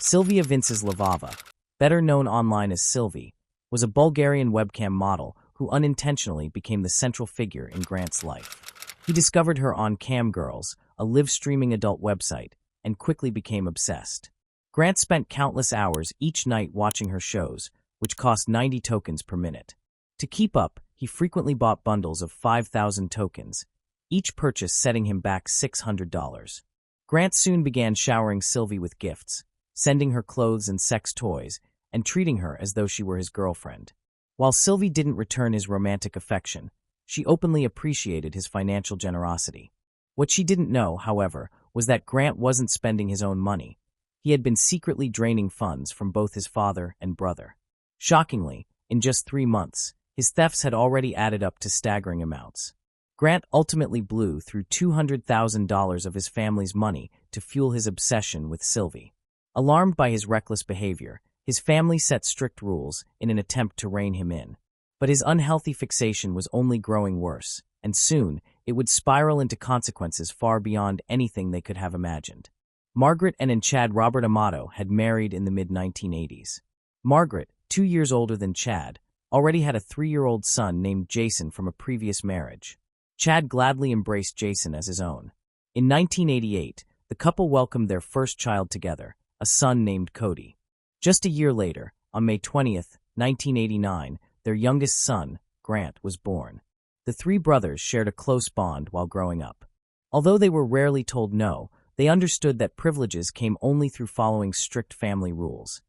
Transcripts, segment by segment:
Silvia Vinceslava, better known online as Sylvie, was a Bulgarian webcam model who unintentionally became the central figure in Grant's life. He discovered her on Cam Girls, a live-streaming adult website, and quickly became obsessed. Grant spent countless hours each night watching her shows, which cost 90 tokens per minute. To keep up, he frequently bought bundles of 5,000 tokens, each purchase setting him back $600. Grant soon began showering Sylvie with gifts, sending her clothes and sex toys, and treating her as though she were his girlfriend. While Sylvie didn't return his romantic affection, she openly appreciated his financial generosity. What she didn't know, however, was that Grant wasn't spending his own money. He had been secretly draining funds from both his father and brother. Shockingly, in just 3 months, his thefts had already added up to staggering amounts. Grant ultimately blew through $200,000 of his family's money to fuel his obsession with Sylvie. Alarmed by his reckless behavior, his family set strict rules in an attempt to rein him in. But his unhealthy fixation was only growing worse, and soon it would spiral into consequences far beyond anything they could have imagined. Margaret and Chad Robert Amato had married in the mid-1980s. Margaret, 2 years older than Chad, already had a 3-year-old son named Jason from a previous marriage. Chad gladly embraced Jason as his own. In 1988, the couple welcomed their first child together, a son named Cody. Just a year later, on May 20, 1989, their youngest son, Grant, was born. The 3 brothers shared a close bond while growing up. Although they were rarely told no, they understood that privileges came only through following strict family rules,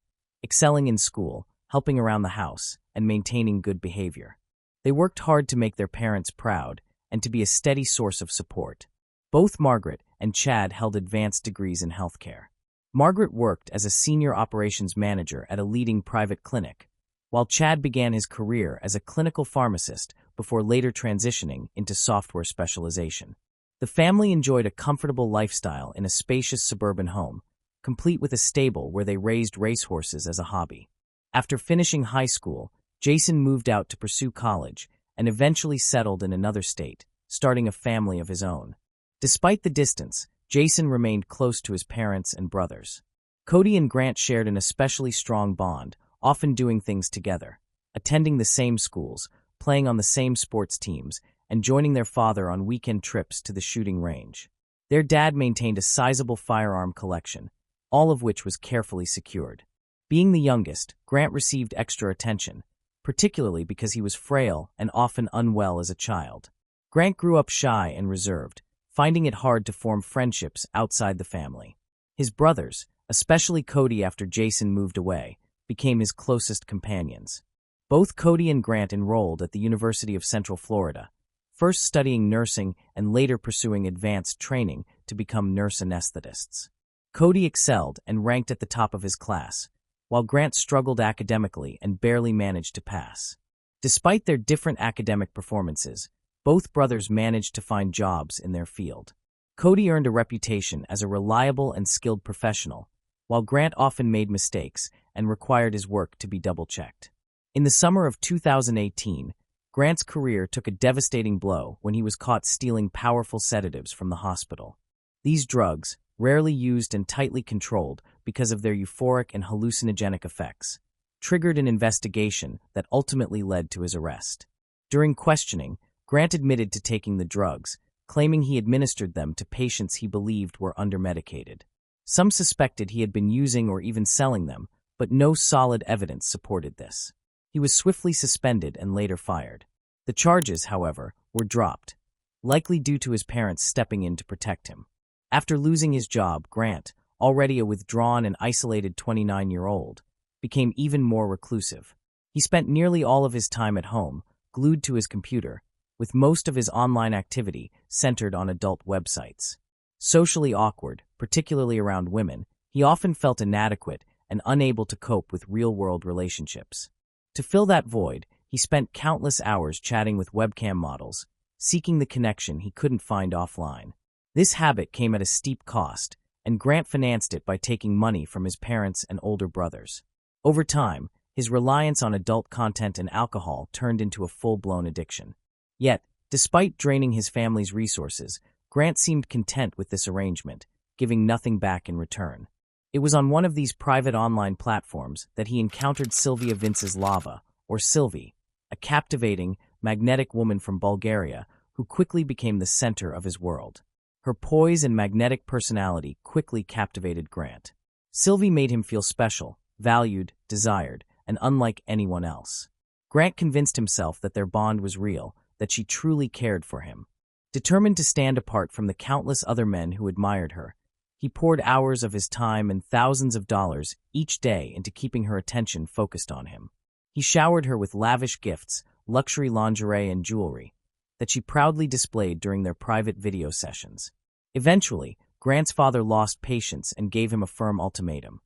excelling in school, helping around the house, and maintaining good behavior. They worked hard to make their parents proud and to be a steady source of support. Both Margaret and Chad held advanced degrees in healthcare. Margaret worked as a senior operations manager at a leading private clinic, while Chad began his career as a clinical pharmacist before later transitioning into software specialization. The family enjoyed a comfortable lifestyle in a spacious suburban home, complete with a stable where they raised racehorses as a hobby. After finishing high school, Jason moved out to pursue college and eventually settled in another state, starting a family of his own. Despite the distance, Jason remained close to his parents and brothers. Cody and Grant shared an especially strong bond, often doing things together, attending the same schools, playing on the same sports teams, and joining their father on weekend trips to the shooting range. Their dad maintained a sizable firearm collection, all of which was carefully secured. Being the youngest, Grant received extra attention, particularly because he was frail and often unwell as a child. Grant grew up shy and reserved, finding it hard to form friendships outside the family. His brothers, especially Cody after Jason moved away, became his closest companions. Both Cody and Grant enrolled at the University of Central Florida, first studying nursing and later pursuing advanced training to become nurse anesthetists. Cody excelled and ranked at the top of his class, while Grant struggled academically and barely managed to pass. Despite their different academic performances, both brothers managed to find jobs in their field. Cody earned a reputation as a reliable and skilled professional, while Grant often made mistakes and required his work to be double-checked. In the summer of 2018, Grant's career took a devastating blow when he was caught stealing powerful sedatives from the hospital. These drugs, rarely used and tightly controlled because of their euphoric and hallucinogenic effects, triggered an investigation that ultimately led to his arrest. During questioning, Grant admitted to taking the drugs, claiming he administered them to patients he believed were undermedicated. Some suspected he had been using or even selling them, but no solid evidence supported this. He was swiftly suspended and later fired. The charges, however, were dropped, likely due to his parents stepping in to protect him. After losing his job, Grant, already a withdrawn and isolated 29-year-old, became even more reclusive. He spent nearly all of his time at home, glued to his computer, with most of his online activity centered on adult websites. Socially awkward, particularly around women, he often felt inadequate and unable to cope with real-world relationships. To fill that void, he spent countless hours chatting with webcam models, seeking the connection he couldn't find offline. This habit came at a steep cost, and Grant financed it by taking money from his parents and older brothers. Over time, his reliance on adult content and alcohol turned into a full-blown addiction. Yet, despite draining his family's resources, Grant seemed content with this arrangement, giving nothing back in return. It was on one of these private online platforms that he encountered Sylvia Vinceslava, or Sylvie, a captivating, magnetic woman from Bulgaria who quickly became the center of his world. Her poise and magnetic personality quickly captivated Grant. Sylvie made him feel special, valued, desired, and unlike anyone else. Grant convinced himself that their bond was real, that she truly cared for him. Determined to stand apart from the countless other men who admired her, he poured hours of his time and thousands of dollars each day into keeping her attention focused on him. He showered her with lavish gifts, luxury lingerie, and jewelry that she proudly displayed during their private video sessions. Eventually, Grant's father lost patience and gave him a firm ultimatum: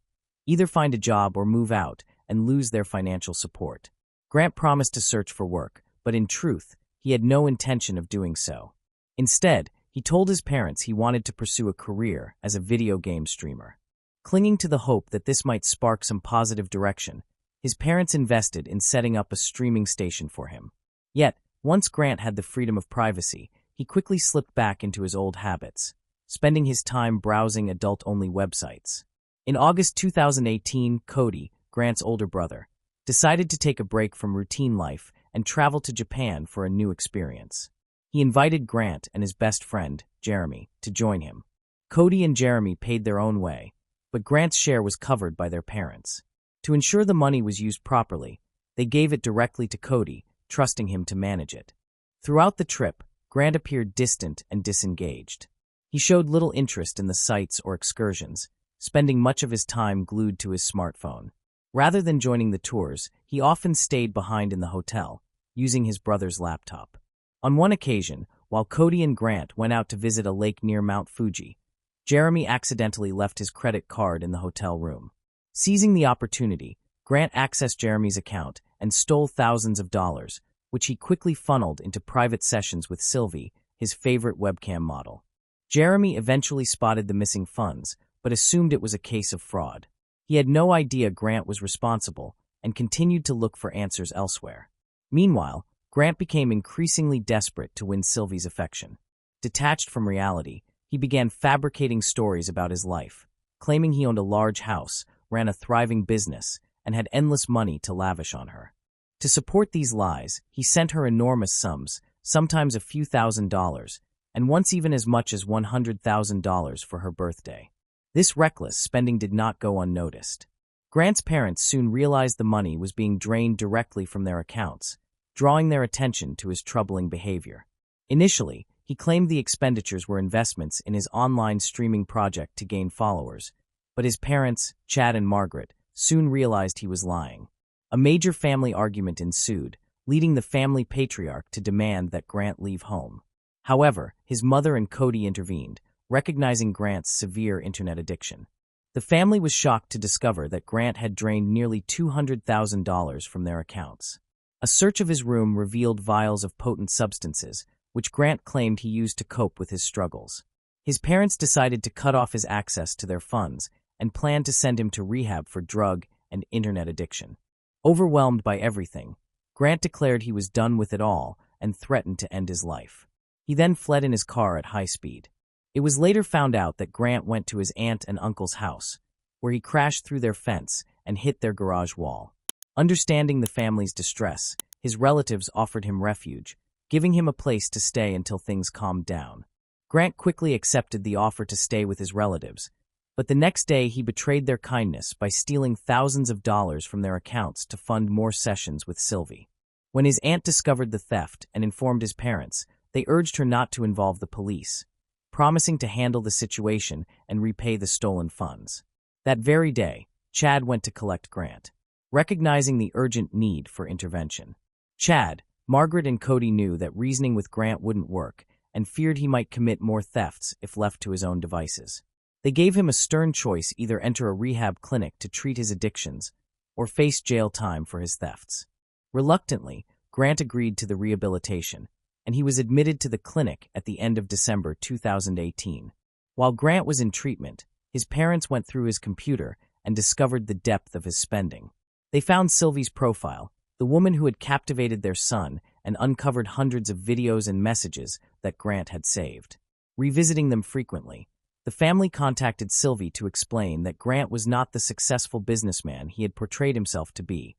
either find a job or move out and lose their financial support. Grant promised to search for work, but in truth, he had no intention of doing so. Instead, he told his parents he wanted to pursue a career as a video game streamer. Clinging to the hope that this might spark some positive direction, his parents invested in setting up a streaming station for him. Yet, once Grant had the freedom of privacy, he quickly slipped back into his old habits, spending his time browsing adult-only websites. In August 2018, Cody, Grant's older brother, decided to take a break from routine life and travel to Japan for a new experience. He invited Grant and his best friend, Jeremy, to join him. Cody and Jeremy paid their own way, but Grant's share was covered by their parents. To ensure the money was used properly, they gave it directly to Cody, trusting him to manage it. Throughout the trip, Grant appeared distant and disengaged. He showed little interest in the sights or excursions, spending much of his time glued to his smartphone. Rather than joining the tours, he often stayed behind in the hotel, using his brother's laptop. On one occasion, while Cody and Grant went out to visit a lake near Mount Fuji, Jeremy accidentally left his credit card in the hotel room. Seizing the opportunity, Grant accessed Jeremy's account and stole thousands of dollars, which he quickly funneled into private sessions with Sylvie, his favorite webcam model. Jeremy eventually spotted the missing funds, but assumed it was a case of fraud. He had no idea Grant was responsible and continued to look for answers elsewhere. Meanwhile, Grant became increasingly desperate to win Sylvie's affection. Detached from reality, he began fabricating stories about his life, claiming he owned a large house, ran a thriving business, and had endless money to lavish on her. To support these lies, he sent her enormous sums, sometimes a few $1,000s, and once even as much as $100,000 for her birthday. This reckless spending did not go unnoticed. Grant's parents soon realized the money was being drained directly from their accounts, drawing their attention to his troubling behavior. Initially, he claimed the expenditures were investments in his online streaming project to gain followers, but his parents, Chad and Margaret, soon realized he was lying. A major family argument ensued, leading the family patriarch to demand that Grant leave home. However, his mother and Cody intervened, recognizing Grant's severe internet addiction. The family was shocked to discover that Grant had drained nearly $200,000 from their accounts. A search of his room revealed vials of potent substances, which Grant claimed he used to cope with his struggles. His parents decided to cut off his access to their funds and planned to send him to rehab for drug and internet addiction. Overwhelmed by everything, Grant declared he was done with it all and threatened to end his life. He then fled in his car at high speed. It was later found out that Grant went to his aunt and uncle's house, where he crashed through their fence and hit their garage wall. Understanding the family's distress, his relatives offered him refuge, giving him a place to stay until things calmed down. Grant quickly accepted the offer to stay with his relatives, but the next day he betrayed their kindness by stealing thousands of dollars from their accounts to fund more sessions with Sylvie. When his aunt discovered the theft and informed his parents, they urged her not to involve the police, promising to handle the situation and repay the stolen funds. That very day, Chad went to collect Grant, recognizing the urgent need for intervention. Chad, Margaret, and Cody knew that reasoning with Grant wouldn't work and feared he might commit more thefts if left to his own devices. They gave him a stern choice: either enter a rehab clinic to treat his addictions or face jail time for his thefts. Reluctantly, Grant agreed to the rehabilitation, and he was admitted to the clinic at the end of December 2018. While Grant was in treatment, his parents went through his computer and discovered the depth of his spending. They found Sylvie's profile, the woman who had captivated their son, and uncovered hundreds of videos and messages that Grant had saved. Revisiting them frequently, The family contacted Sylvie to explain that Grant was not the successful businessman he had portrayed himself to be,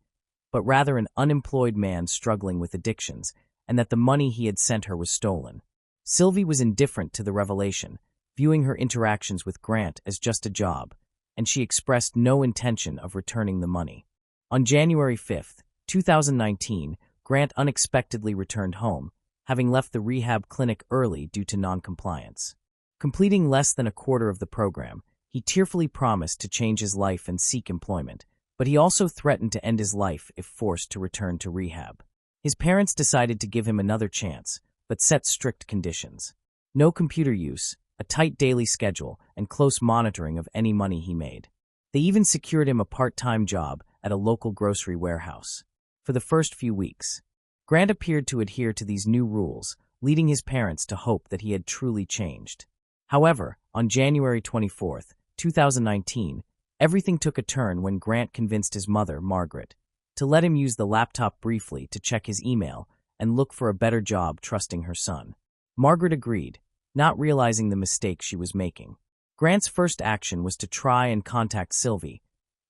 but rather an unemployed man struggling with addictions, and that the money he had sent her was stolen. Sylvie was indifferent to the revelation, viewing her interactions with Grant as just a job, and she expressed no intention of returning the money. On January 5, 2019, Grant unexpectedly returned home, having left the rehab clinic early due to noncompliance. Completing less than a quarter of the program, he tearfully promised to change his life and seek employment, but he also threatened to end his life if forced to return to rehab. His parents decided to give him another chance, but set strict conditions. No computer use, a tight daily schedule, and close monitoring of any money he made. They even secured him a part-time job at a local grocery warehouse. For the first few weeks, Grant appeared to adhere to these new rules, leading his parents to hope that he had truly changed. However, on January 24, 2019, everything took a turn when Grant convinced his mother, Margaret, to let him use the laptop briefly to check his email and look for a better job, trusting her son. Margaret agreed, not realizing the mistake she was making. Grant's first action was to try and contact Sylvie,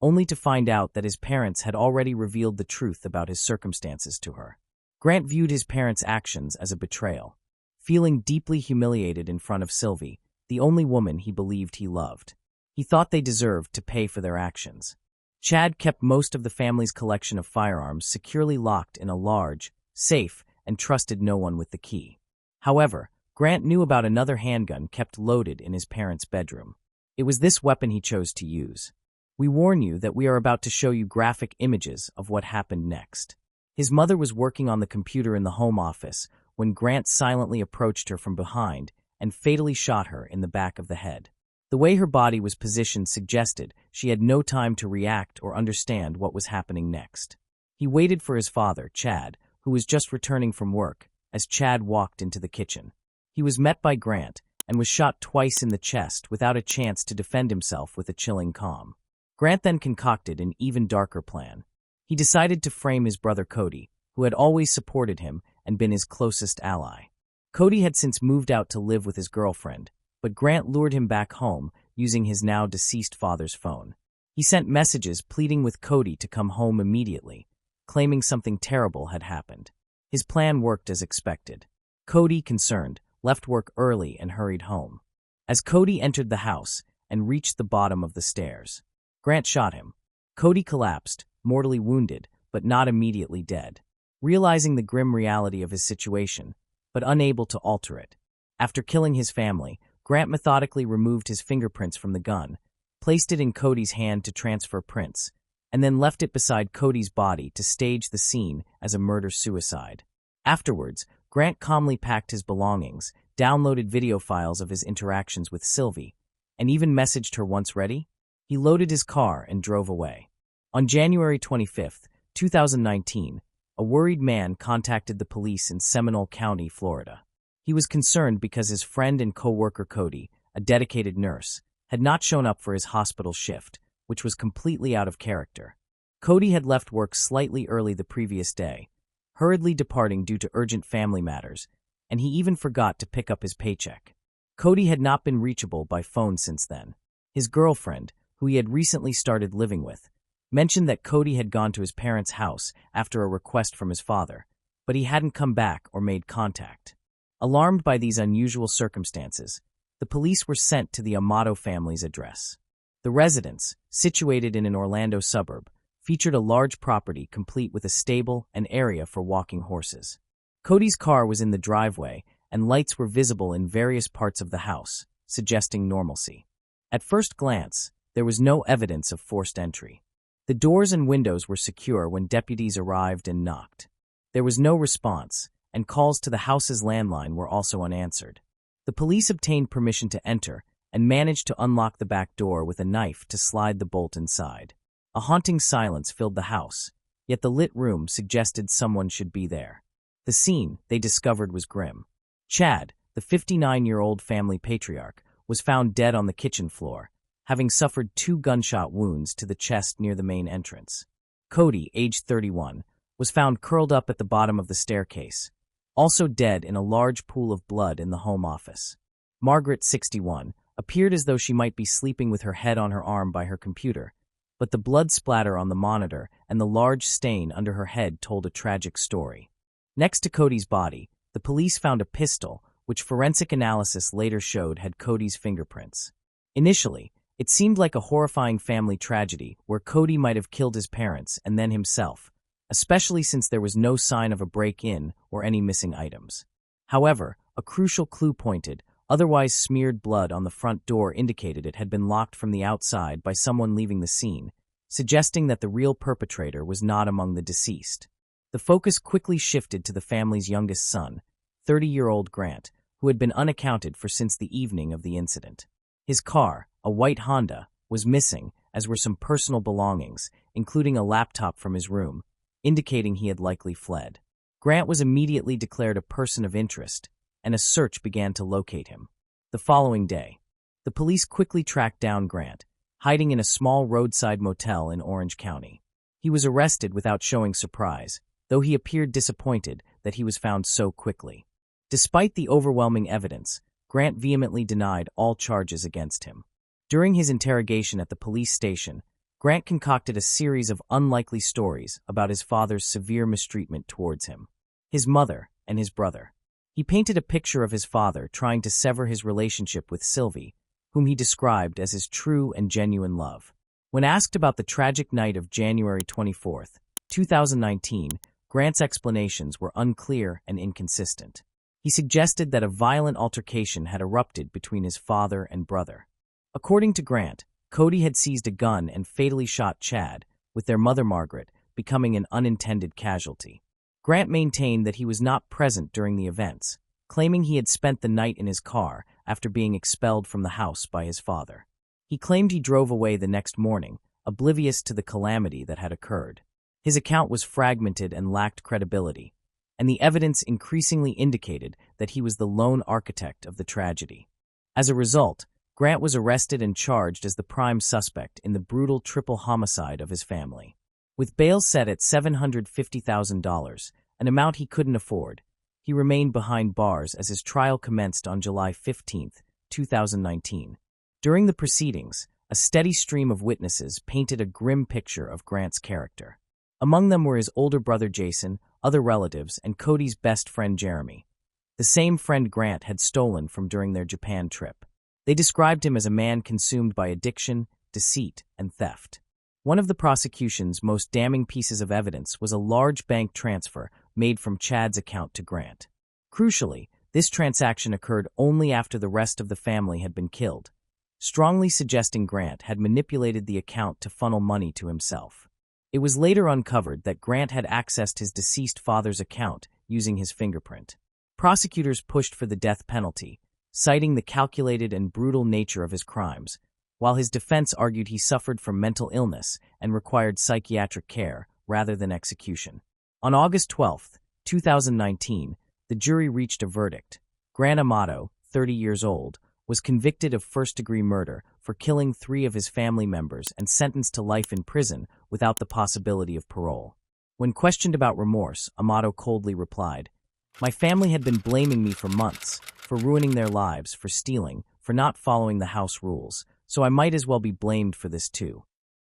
only to find out that his parents had already revealed the truth about his circumstances to her. Grant viewed his parents' actions as a betrayal, feeling deeply humiliated in front of Sylvie, the only woman he believed he loved. He thought they deserved to pay for their actions. Chad kept most of the family's collection of firearms securely locked in a large safe and trusted no one with the key. However, Grant knew about another handgun kept loaded in his parents' bedroom. It was this weapon he chose to use. We warn you that we are about to show you graphic images of what happened next. His mother was working on the computer in the home office when Grant silently approached her from behind and fatally shot her in the back of the head. The way her body was positioned suggested she had no time to react or understand what was happening next. He waited for his father, Chad, who was just returning from work, as Chad walked into the kitchen. He was met by Grant and was shot twice in the chest without a chance to defend himself with a chilling calm. Grant then concocted an even darker plan. He decided to frame his brother Cody, who had always supported him and been his closest ally. Cody had since moved out to live with his girlfriend, but Grant lured him back home using his now deceased father's phone. He sent messages pleading with Cody to come home immediately, claiming something terrible had happened. His plan worked as expected. Cody, concerned, left work early and hurried home. As Cody entered the house and reached the bottom of the stairs, Grant shot him. Cody collapsed, mortally wounded, but not immediately dead. Realizing the grim reality of his situation, but unable to alter it, after killing his family, Grant methodically removed his fingerprints from the gun, placed it in Cody's hand to transfer prints, and then left it beside Cody's body to stage the scene as a murder-suicide. Afterwards, Grant calmly packed his belongings, downloaded video files of his interactions with Sylvie, and even messaged her once ready. He loaded his car and drove away. On January 25, 2019, a worried man contacted the police in Seminole County, Florida. He was concerned because his friend and co-worker Cody, a dedicated nurse, had not shown up for his hospital shift, which was completely out of character. Cody had left work slightly early the previous day, hurriedly departing due to urgent family matters, and he even forgot to pick up his paycheck. Cody had not been reachable by phone since then. His girlfriend, who he had recently started living with, mentioned that Cody had gone to his parents' house after a request from his father, but he hadn't come back or made contact. Alarmed by these unusual circumstances, the police were sent to the Amato family's address. The residence, situated in an Orlando suburb, featured a large property complete with a stable and area for walking horses. Cody's car was in the driveway, and lights were visible in various parts of the house, suggesting normalcy. At first glance, there was no evidence of forced entry. The doors and windows were secure when deputies arrived and knocked. There was no response, and calls to the house's landline were also unanswered. The police obtained permission to enter and managed to unlock the back door with a knife to slide the bolt inside. A haunting silence filled the house, yet the lit room suggested someone should be there. The scene, they discovered, was grim. Chad, the 59-year-old family patriarch, was found dead on the kitchen floor, having suffered 2 gunshot wounds to the chest near the main entrance. Cody, aged 31, was found curled up at the bottom of the staircase, also dead in a large pool of blood in the home office. Margaret, 61, appeared as though she might be sleeping with her head on her arm by her computer, but the blood splatter on the monitor and the large stain under her head told a tragic story. Next to Cody's body, the police found a pistol, which forensic analysis later showed had Cody's fingerprints. Initially, it seemed like a horrifying family tragedy where Cody might have killed his parents and then himself, especially since there was no sign of a break-in or any missing items. However, a crucial clue pointed, otherwise smeared blood on the front door indicated it had been locked from the outside by someone leaving the scene, suggesting that the real perpetrator was not among the deceased. The focus quickly shifted to the family's youngest son, 30-year-old Grant, who had been unaccounted for since the evening of the incident. His car, a white Honda, was missing, as were some personal belongings, including a laptop from his room, indicating he had likely fled. Grant was immediately declared a person of interest, and a search began to locate him. The following day, the police quickly tracked down Grant, hiding in a small roadside motel in Orange County. He was arrested without showing surprise, though he appeared disappointed that he was found so quickly. Despite the overwhelming evidence, Grant vehemently denied all charges against him. During his interrogation at the police station, Grant concocted a series of unlikely stories about his father's severe mistreatment towards him, his mother, and his brother. He painted a picture of his father trying to sever his relationship with Sylvie, whom he described as his true and genuine love. When asked about the tragic night of January 24, 2019, Grant's explanations were unclear and inconsistent. He suggested that a violent altercation had erupted between his father and brother. According to Grant, Cody had seized a gun and fatally shot Chad, with their mother Margaret becoming an unintended casualty. Grant maintained that he was not present during the events, claiming he had spent the night in his car after being expelled from the house by his father. He claimed he drove away the next morning, oblivious to the calamity that had occurred. His account was fragmented and lacked credibility, and the evidence increasingly indicated that he was the lone architect of the tragedy. As a result, Grant was arrested and charged as the prime suspect in the brutal triple homicide of his family. With bail set at $750,000, an amount he couldn't afford, he remained behind bars as his trial commenced on July 15, 2019. During the proceedings, a steady stream of witnesses painted a grim picture of Grant's character. Among them were his older brother Jason, other relatives, and Cody's best friend Jeremy, the same friend Grant had stolen from during their Japan trip. They described him as a man consumed by addiction, deceit, and theft. One of the prosecution's most damning pieces of evidence was a large bank transfer made from Chad's account to Grant. Crucially, this transaction occurred only after the rest of the family had been killed, strongly suggesting Grant had manipulated the account to funnel money to himself. It was later uncovered that Grant had accessed his deceased father's account using his fingerprint. Prosecutors pushed for the death penalty, citing the calculated and brutal nature of his crimes, while his defense argued he suffered from mental illness and required psychiatric care rather than execution. On August 12, 2019, the jury reached a verdict. Grant Amato, 30 years old, was convicted of first-degree murder for killing 3 of his family members and sentenced to life in prison without the possibility of parole. When questioned about remorse, Amato coldly replied, "My family had been blaming me for months, for ruining their lives, for stealing, for not following the house rules, so I might as well be blamed for this too."